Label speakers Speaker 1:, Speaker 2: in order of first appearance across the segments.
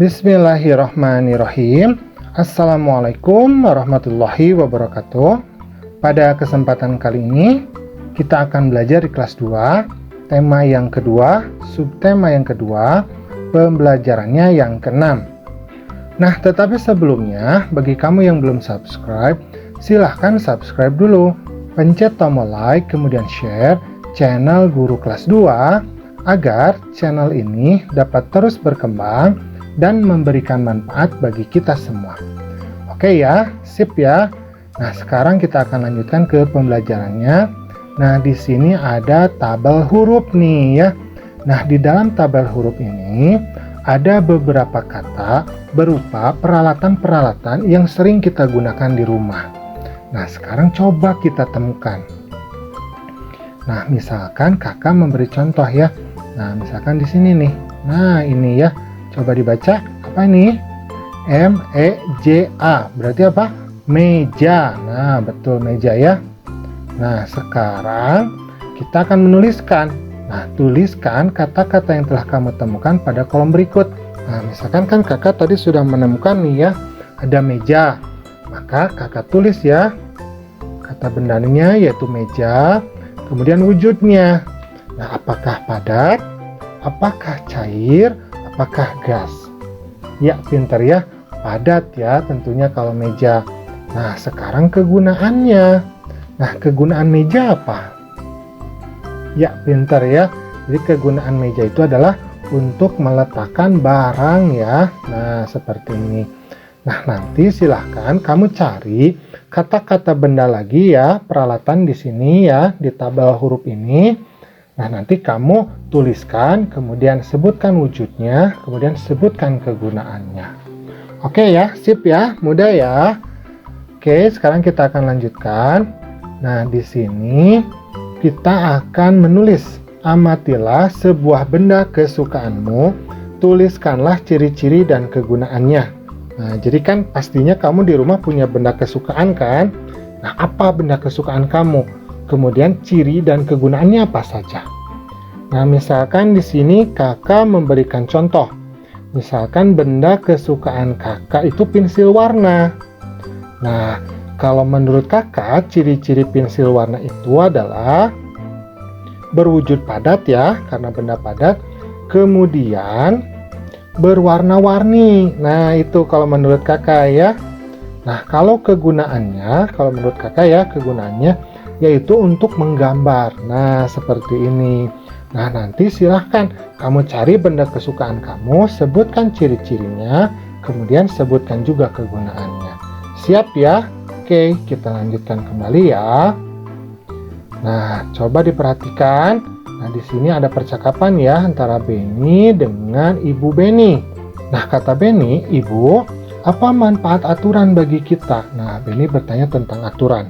Speaker 1: Bismillahirrahmanirrahim. Assalamualaikum warahmatullahi wabarakatuh. Pada kesempatan kali ini kita akan belajar di kelas 2, tema yang kedua, subtema yang kedua, pembelajarannya yang ke-6. Nah, tetapi sebelumnya, bagi kamu yang belum subscribe, silahkan subscribe dulu. Pencet tombol like, kemudian share channel Guru Kelas 2 agar channel ini dapat terus berkembang dan memberikan manfaat bagi kita semua. Oke ya, sip ya. Nah, sekarang kita akan lanjutkan ke pembelajarannya. Nah, di sini ada tabel huruf nih ya. Nah, di dalam tabel huruf ini ada beberapa kata berupa peralatan-peralatan yang sering kita gunakan di rumah. Nah, sekarang coba kita temukan. Nah, misalkan kakak memberi contoh ya. Nah, misalkan di sini nih. Nah, ini ya. Coba dibaca, apa ini? M-E-J-A, berarti apa? Meja. Nah, betul, meja ya. Nah, sekarang kita akan menuliskan. Nah, tuliskan kata-kata yang telah kamu temukan pada kolom berikut. Nah, misalkan kan kakak tadi sudah menemukan nih ya, ada meja. Maka kakak tulis ya, kata bendanya yaitu meja, kemudian wujudnya. Nah, apakah padat? Apakah cair? Apakah gas? Ya, pintar ya. Padat ya tentunya kalau meja. Nah, sekarang kegunaannya. Nah, kegunaan meja apa? Ya, pintar ya. Jadi kegunaan meja itu adalah untuk meletakkan barang ya. Nah, seperti ini. Nah, nanti silahkan kamu cari kata-kata benda lagi ya, peralatan di sini ya, di tabel huruf ini. Nah, nanti kamu tuliskan, kemudian sebutkan wujudnya, kemudian sebutkan kegunaannya. Oke ya, sip ya, mudah ya. Oke, sekarang kita akan lanjutkan. Nah, di sini kita akan menulis, amatilah sebuah benda kesukaanmu, tuliskanlah ciri-ciri dan kegunaannya. Nah, jadi kan pastinya kamu di rumah punya benda kesukaan kan? Nah, apa benda kesukaan kamu? Kemudian ciri dan kegunaannya apa saja? Nah, misalkan di sini kakak memberikan contoh. Misalkan benda kesukaan kakak itu pensil warna. Nah, kalau menurut kakak, ciri-ciri pensil warna itu adalah berwujud padat ya, karena benda padat. Kemudian berwarna-warni. Nah, itu kalau menurut kakak ya. Nah, kalau kegunaannya, kalau menurut kakak ya, kegunaannya yaitu untuk menggambar. Nah, seperti ini. Nah, nanti silahkan kamu cari benda kesukaan kamu, sebutkan ciri-cirinya, kemudian sebutkan juga kegunaannya. Siap ya? Oke, kita lanjutkan kembali ya. Nah, coba diperhatikan. Nah, di sini ada percakapan ya antara Benny dengan Ibu Benny. Nah, kata Benny, "Ibu, apa manfaat aturan bagi kita?" Nah, Benny bertanya tentang aturan.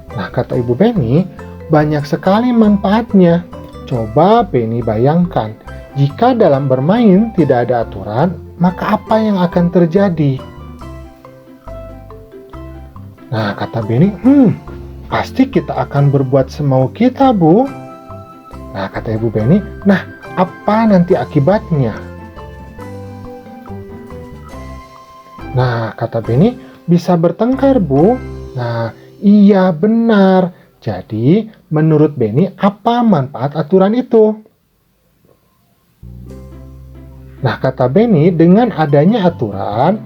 Speaker 1: Nah, kata Ibu Benny, banyak sekali manfaatnya. Coba Benny bayangkan, jika dalam bermain tidak ada aturan, maka apa yang akan terjadi? Nah, kata Benny, pasti kita akan berbuat semau kita, Bu. Nah, kata Ibu Benny, nah, apa nanti akibatnya? Nah, kata Benny, bisa bertengkar, Bu. Nah, iya, benar. Jadi, menurut Benny, apa manfaat aturan itu? Nah, kata Benny, dengan adanya aturan,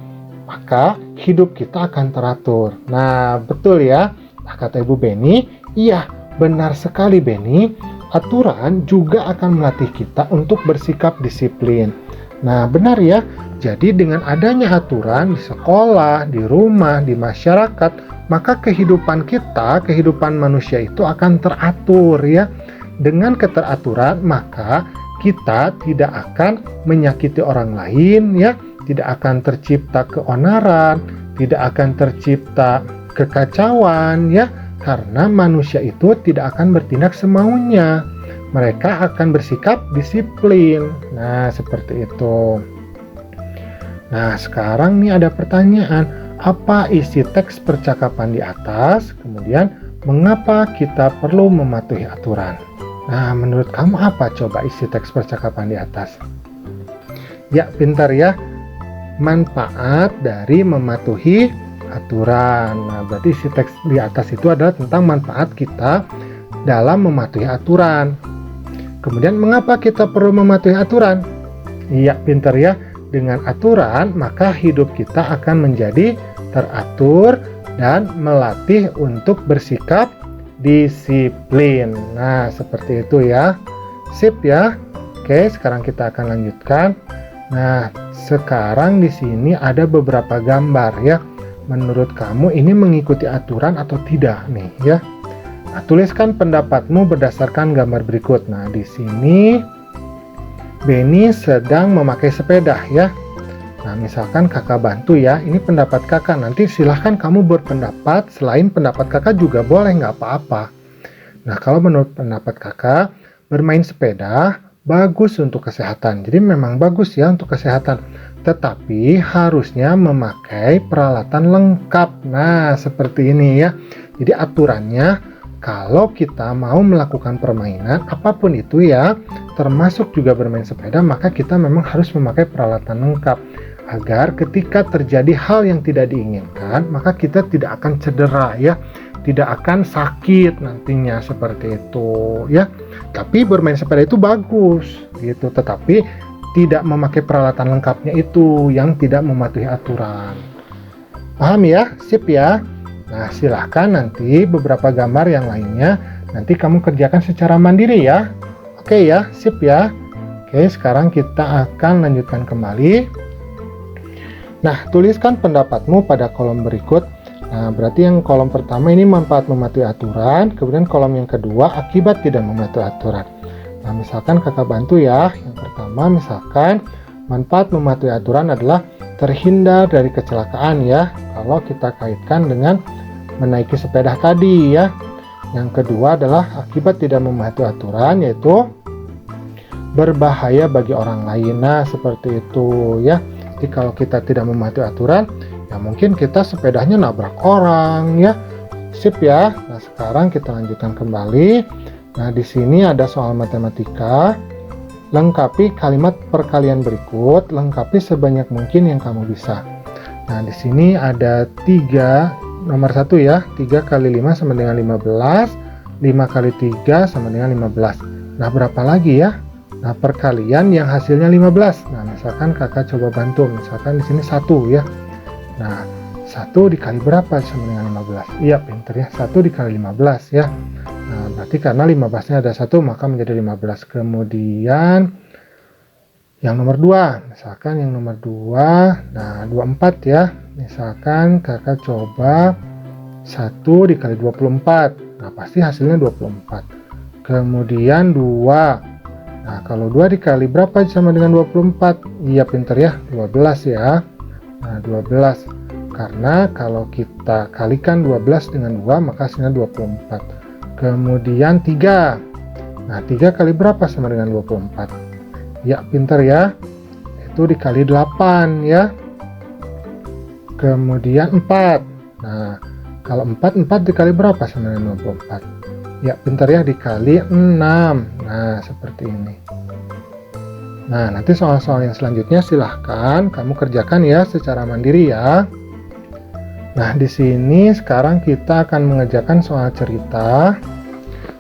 Speaker 1: maka hidup kita akan teratur. Nah, betul ya. Nah, kata Ibu Benny, iya, benar sekali Benny. Aturan juga akan melatih kita untuk bersikap disiplin. Nah, benar ya. Jadi, dengan adanya aturan di sekolah, di rumah, di masyarakat, maka kehidupan kita, kehidupan manusia itu akan teratur ya. Dengan keteraturan, maka kita tidak akan menyakiti orang lain ya, tidak akan tercipta keonaran, tidak akan tercipta kekacauan ya, karena manusia itu tidak akan bertindak semaunya. Mereka akan bersikap disiplin. Nah, seperti itu. Nah, sekarang nih ada pertanyaan. Apa isi teks percakapan di atas? Kemudian, mengapa kita perlu mematuhi aturan? Nah, menurut kamu apa coba isi teks percakapan di atas? Ya, pintar ya. manfaat dari mematuhi aturan. Nah, berarti isi teks di atas itu adalah tentang manfaat kita dalam mematuhi aturan. Kemudian mengapa kita perlu mematuhi aturan? Iya, pintar ya. Dengan aturan, maka hidup kita akan menjadi teratur dan melatih untuk bersikap disiplin. Nah, seperti itu ya. Sip ya. Oke, sekarang kita akan lanjutkan. Nah, sekarang di sini ada beberapa gambar ya. Menurut kamu ini mengikuti aturan atau tidak nih ya? Nah, tuliskan pendapatmu berdasarkan gambar berikut. Nah, di sini Benny sedang memakai sepeda ya. Nah, misalkan kakak bantu ya. Ini pendapat kakak. Nanti silahkan kamu berpendapat. Selain pendapat kakak juga boleh, nggak apa-apa. Nah, kalau menurut pendapat kakak, bermain sepeda bagus untuk kesehatan. Jadi memang bagus ya untuk kesehatan. Tetapi harusnya memakai peralatan lengkap. Nah, seperti ini ya. Jadi aturannya, kalau kita mau melakukan permainan apapun itu ya, termasuk juga bermain sepeda, maka kita memang harus memakai peralatan lengkap. Agar ketika terjadi hal yang tidak diinginkan, maka kita tidak akan cedera ya. Tidak akan sakit nantinya, seperti itu ya. Tapi bermain sepeda itu bagus gitu, tetapi tidak memakai peralatan lengkapnya itu yang tidak mematuhi aturan. Paham ya? Sip ya. Nah, silahkan nanti beberapa gambar yang lainnya nanti kamu kerjakan secara mandiri ya. Oke ya, sip ya. Oke, sekarang kita akan lanjutkan kembali. Nah, tuliskan pendapatmu pada kolom berikut. Nah, berarti yang kolom pertama ini manfaat mematuhi aturan, kemudian kolom yang kedua akibat tidak mematuhi aturan. Nah, misalkan kakak bantu ya. Yang pertama, misalkan manfaat mematuhi aturan adalah terhindar dari kecelakaan ya, kalau kita kaitkan dengan menaiki sepeda tadi ya. Yang kedua adalah akibat tidak mematuhi aturan, yaitu berbahaya bagi orang lain. Nah, seperti itu ya. Jadi kalau kita tidak mematuhi aturan, ya mungkin kita sepedanya nabrak orang ya. Sip ya. Nah, sekarang kita lanjutkan kembali. Nah, di sini ada soal matematika. Lengkapi kalimat perkalian berikut, lengkapi sebanyak mungkin yang kamu bisa. Nah, di sini ada 3, nomor 1 ya, 3 kali 5 sama dengan 15, 5 kali 3 sama dengan 15. Nah, berapa lagi ya? Nah, perkalian yang hasilnya 15. Nah, misalkan kakak coba bantu, misalkan di sini 1 ya. Nah, 1 dikali berapa sama dengan 15? Iya, pinter ya, 1 dikali 15 ya. Nah, berarti karena 15-nya ada 1, maka menjadi 15. Kemudian yang nomor 2, misalkan yang nomor 2, nah 24 ya. Misalkan kakak coba 1 dikali 24, nah pasti hasilnya 24. Kemudian 2, nah kalau 2 dikali berapa sama dengan 24? Iya, pinter ya, 12 ya. Nah, 12. Karena kalau kita kalikan 12 dengan 2, maka hasilnya 24. Kemudian 3. Nah, 3 kali berapa sama dengan 24? Ya, pintar ya. Itu dikali 8 ya. Kemudian 4. Nah, kalau 4 dikali berapa sama dengan 24? Ya, pintar ya, dikali 6. Nah, seperti ini. Nah, nanti soal-soal yang selanjutnya silahkan kamu kerjakan ya secara mandiri ya. Nah, di sini sekarang kita akan mengerjakan soal cerita.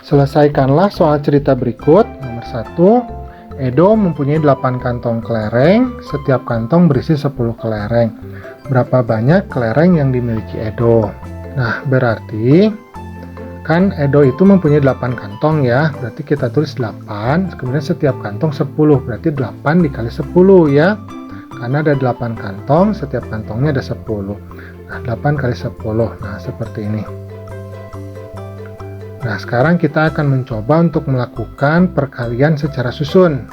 Speaker 1: Selesaikanlah soal cerita berikut. Nomor 1, Edo mempunyai 8 kantong kelereng, setiap kantong berisi 10 kelereng. Berapa banyak kelereng yang dimiliki Edo? Nah, berarti kan Edo itu mempunyai 8 kantong ya. Berarti kita tulis 8, kemudian setiap kantong 10. Berarti 8 dikali 10 ya. Karena ada 8 kantong, setiap kantongnya ada 10. Nah, 8 kali 10. Nah, seperti ini. Nah, sekarang kita akan mencoba untuk melakukan perkalian secara susun.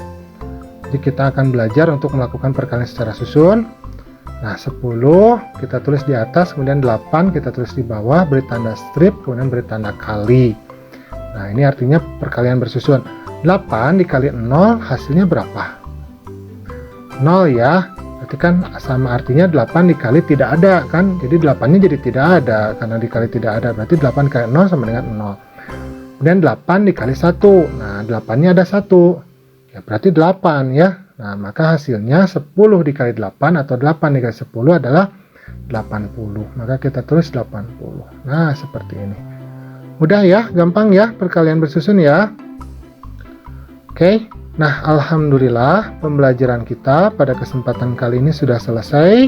Speaker 1: Jadi kita akan belajar untuk melakukan perkalian secara susun. Nah, 10 kita tulis di atas, kemudian 8 kita tulis di bawah, beri tanda strip, kemudian beri tanda kali. Nah, ini artinya perkalian bersusun. 8 dikali 0 hasilnya berapa? 0 ya. Berarti kan sama artinya 8 dikali tidak ada kan. Jadi 8-nya jadi tidak ada karena dikali tidak ada. Berarti 8 kali 0 sama dengan 0. Kemudian 8 dikali 1. Nah, 8-nya ada 1. Ya, berarti 8 ya. Nah, maka hasilnya 10 dikali 8 atau 8 dikali 10 adalah 80. Maka kita tulis 80. Nah, seperti ini. Mudah ya, gampang ya perkalian bersusun ya. Oke, nah alhamdulillah pembelajaran kita pada kesempatan kali ini sudah selesai.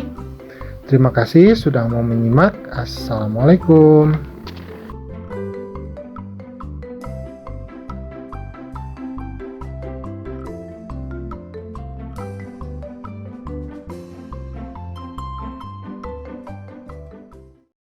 Speaker 1: Terima kasih sudah mau menyimak. Assalamualaikum.